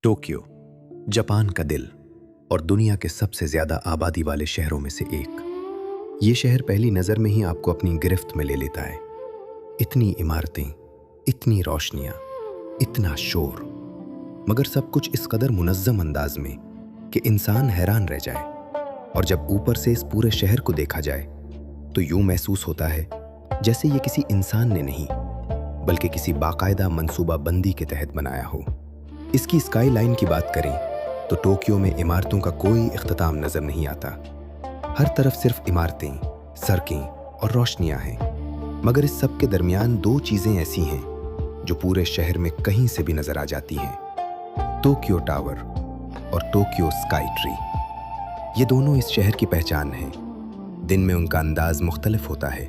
Tokyo, Japan का दिल और दुनिया के सबसे ज्यादा आबादी वाले शहरों में से एक। ये शहर पहली नजर में ही आपको अपनी गिरफ्त में ले लेता है। इतनी इमारतें, इतनी रोशनियां, इतना शोर, मगर सब कुछ इस कदर मुनज़्ज़म अंदाज में कि इंसान हैरान रह जाए। और जब ऊपर से इस पूरे शहर को देखा जाए तो यूं महसूस होता है जैसे ये किसी इंसान ने नहीं बल्कि किसी बाकायदा मंसूबा बंदी के तहत बनाया हो। इसकी स्काई लाइन की बात करें तो टोक्यो में इमारतों का कोई इख्तिताम नजर नहीं आता। हर तरफ सिर्फ इमारतें, सड़कें और रोशनियां हैं। मगर इस सब के दरमियान दो चीजें ऐसी हैं जो पूरे शहर में कहीं से भी नजर आ जाती हैं: टोक्यो टावर और टोक्यो स्काई ट्री। ये दोनों इस शहर की पहचान है। दिन में उनका अंदाज मुख्तलिफ होता है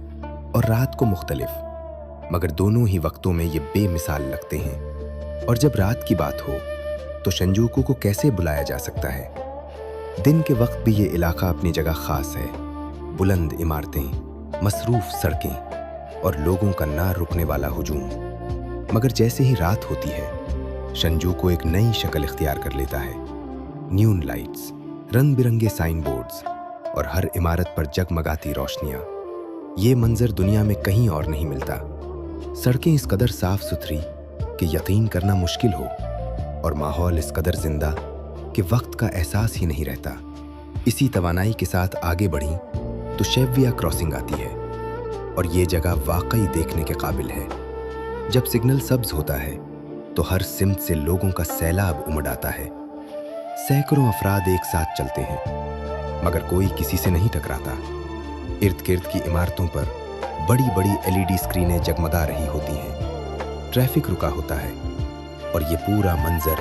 और रात को मुख्तलिफ, मगर दोनों ही वक्तों में ये बेमिसाल लगते हैं। और जब रात की बात हो तो शिंजूकू को कैसे बुलाया जा सकता है। दिन के वक्त भी ये इलाका अपनी जगह खास है। बुलंद इमारतें, मसरूफ सड़कें और लोगों का ना रुकने वाला हुजूम। मगर जैसे ही रात होती है शिंजूकू एक नई शक्ल इख्तियार कर लेता है। न्यून लाइट्स, रंग बिरंगे साइन बोर्ड्स और हर इमारत पर जगमगाती रोशनियां। ये मंजर दुनिया में कहीं और नहीं मिलता। सड़कें इस कदर साफ सुथरी कि यकीन करना मुश्किल हो, और माहौल इस कदर जिंदा कि वक्त का एहसास ही नहीं रहता। इसी तवानाई के साथ आगे बढ़ी तो शिबुया क्रॉसिंग आती है, और ये जगह वाकई देखने के काबिल है। जब सिग्नल सब्ज होता है तो हर सिमत से लोगों का सैलाब उमड़ आता है। सैकड़ों अफराद एक साथ चलते हैं, मगर कोई किसी से नहीं टकराता। इर्द गिर्द की इमारतों पर बड़ी बड़ी LED स्क्रीनें जगमगा रही होती हैं। ट्रैफिक रुका होता है और ये पूरा मंजर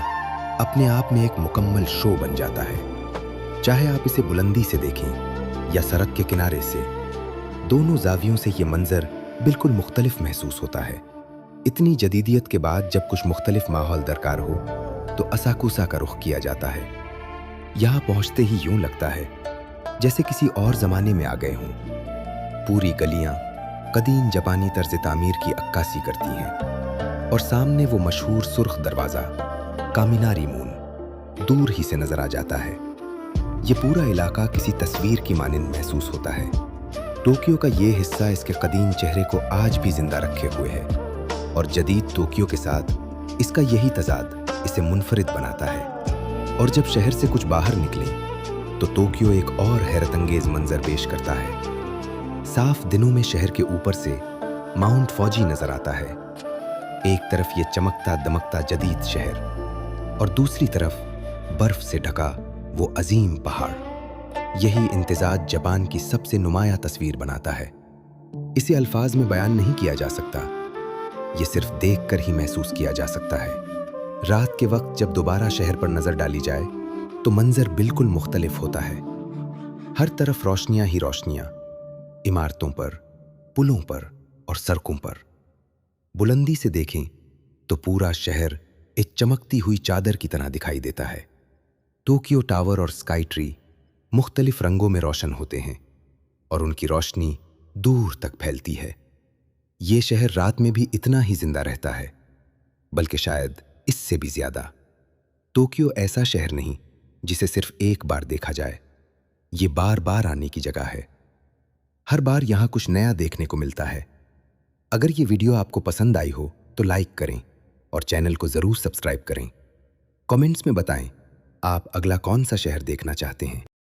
अपने आप में एक मुकम्मल शो बन जाता है। चाहे आप इसे बुलंदी से देखें या सड़क के किनारे से, दोनों जावियों से ये मंजर बिल्कुल मुख्तलिफ महसूस होता है। इतनी जदीदियत के बाद जब कुछ मुख्तलिफ माहौल दरकार हो तो असाकुसा का रुख किया जाता है। यहाँ पहुँचते ही यूं लगता है जैसे किसी और ज़माने में आ गए हों। पूरी गलियाँ कदीम जापानी तर्ज तामीर की अक्कासी करती हैं, और सामने वो मशहूर सुर्ख दरवाज़ा कामिनारी मून दूर ही से नजर आ जाता है। ये पूरा इलाका किसी तस्वीर की मानिंद महसूस होता है। टोक्यो का ये हिस्सा इसके कदीम चेहरे को आज भी जिंदा रखे हुए है, और जदीद टोक्यो के साथ इसका यही तजाद इसे मुनफरिद बनाता है। और जब शहर से कुछ बाहर निकलें तो टोक्यो एक और हैरत अंगेज मंजर पेश करता है। साफ दिनों में शहर के ऊपर से माउंट फौजी नजर आता है। एक तरफ ये चमकता दमकता जदीद शहर, और दूसरी तरफ बर्फ से ढका वो अजीम पहाड़। यही इम्तिजाज जापान की सबसे नुमाया तस्वीर बनाता है। इसे अल्फाज में बयान नहीं किया जा सकता, ये सिर्फ देख कर ही महसूस किया जा सकता है। रात के वक्त जब दोबारा शहर पर नजर डाली जाए तो मंजर बिल्कुल मुख्तलिफ होता है। हर तरफ रोशनियां ही रोशनियां, इमारतों पर, पुलों पर और सड़कों पर। बुलंदी से देखें तो पूरा शहर एक चमकती हुई चादर की तरह दिखाई देता है। टोक्यो टावर और स्काई ट्री मुख्तलिफ रंगों में रोशन होते हैं, और उनकी रोशनी दूर तक फैलती है। ये शहर रात में भी इतना ही जिंदा रहता है, बल्कि शायद इससे भी ज्यादा। टोक्यो ऐसा शहर नहीं जिसे सिर्फ एक बार देखा जाए, ये बार बार आने की जगह है। हर बार यहां कुछ नया देखने को मिलता है। अगर ये वीडियो आपको पसंद आई हो तो लाइक करें और चैनल को जरूर सब्सक्राइब करें। कमेंट्स में बताएं आप अगला कौन सा शहर देखना चाहते हैं।